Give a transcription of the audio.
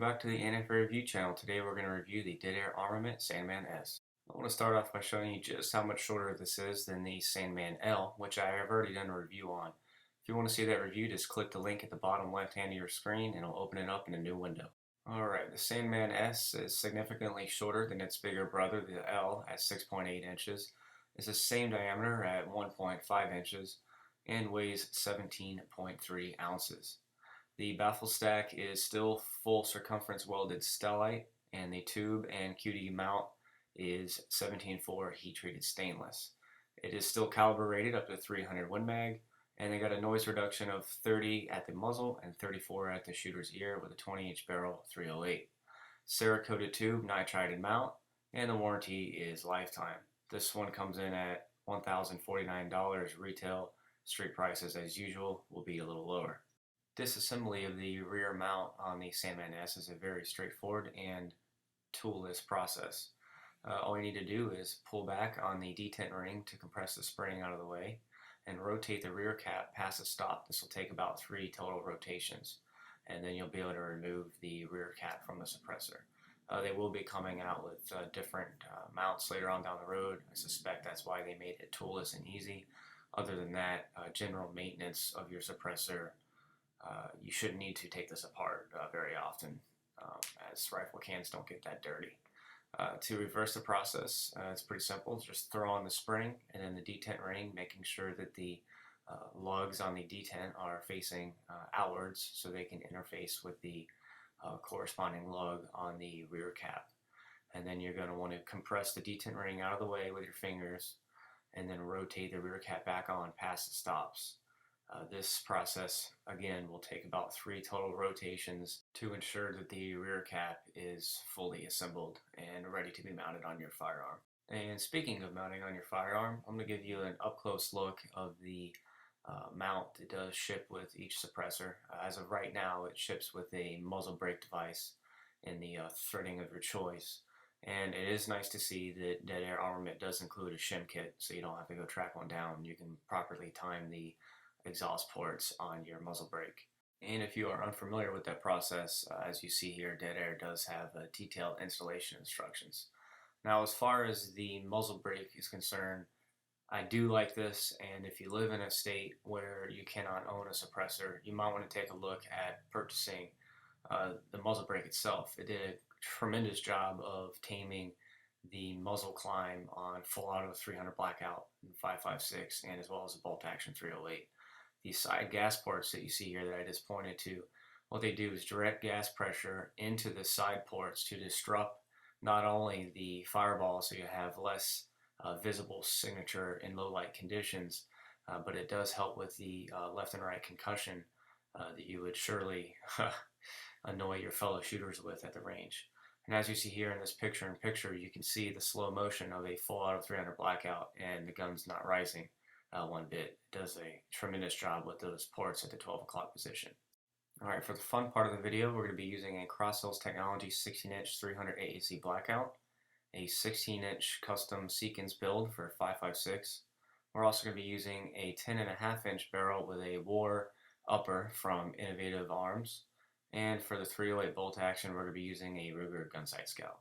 back to the Anime Review channel. Today we're going to review the Dead Air Armament Sandman-S. I want to start off by showing you just how much shorter this is than the Sandman-L, which I have already done a review on. If you want to see that review, just click the link at the bottom left hand of your screen and it'll open it up in a new window. Alright, the Sandman-S is significantly shorter than its bigger brother, the L, at 6.8 inches. It's the same diameter at 1.5 inches and weighs 17.3 ounces. The Baffle Stack is still full circumference welded stellite, and the tube and QD mount is 17.4 heat treated stainless. It is still caliber rated up to 300 Win Mag, and they got a noise reduction of 30 at the muzzle and 34 at the shooter's ear with a 20-inch barrel 308. Cerakoted tube, nitrided mount, and the warranty is lifetime. This one comes in at $1,049 retail. Street prices, as usual, will be a little lower. Disassembly of the rear mount on the Sandman-S is a very straightforward and toolless process. All you need to do is pull back on the detent ring to compress the spring out of the way and rotate the rear cap past the stop. This will take about 3 total rotations, and then you'll be able to remove the rear cap from the suppressor. They will be coming out with different mounts later on down the road. I suspect that's why they made it toolless and easy. Other than that, general maintenance of your suppressor, you shouldn't need to take this apart very often, as rifle cans don't get that dirty. To reverse the process, it's pretty simple. Just throw on the spring and then the detent ring, making sure that the lugs on the detent are facing outwards so they can interface with the corresponding lug on the rear cap. And then you're going to want to compress the detent ring out of the way with your fingers and then rotate the rear cap back on past the stops. This process, again, will take about 3 total rotations to ensure that the rear cap is fully assembled and ready to be mounted on your firearm. And speaking of mounting on your firearm, I'm going to give you an up-close look of the mount that does ship with each suppressor. As of right now, it ships with a muzzle brake device in the threading of your choice. And it is nice to see that Dead Air Armament does include a shim kit, so you don't have to go track one down. You can properly time the exhaust ports on your muzzle brake. And if you are unfamiliar with that process, as you see here, Dead Air does have detailed installation instructions. Now, as far as the muzzle brake is concerned, I do like this, and if you live in a state where you cannot own a suppressor, you might want to take a look at purchasing the muzzle brake itself. It did a tremendous job of taming the muzzle climb on full auto 300 blackout and 5.56, and as well as the bolt action 308. These side gas ports that you see here that I just pointed to, what they do is direct gas pressure into the side ports to disrupt not only the fireball so you have less visible signature in low light conditions, but it does help with the left and right concussion that you would surely annoy your fellow shooters with at the range. And as you see here in this picture-in-picture, you can see the slow motion of a full auto 300 blackout and the gun's not rising one bit. It does a tremendous job with those ports at the 12 o'clock position. Alright, for the fun part of the video, we're going to be using a Cross-Hills Technology 16-inch 300 AAC blackout, a 16-inch custom Seekins build for 5.56. We're also going to be using a 10.5-inch barrel with a war upper from Innovative Arms. And for the 308 bolt action, we're going to be using a Ruger Gunsight Scout.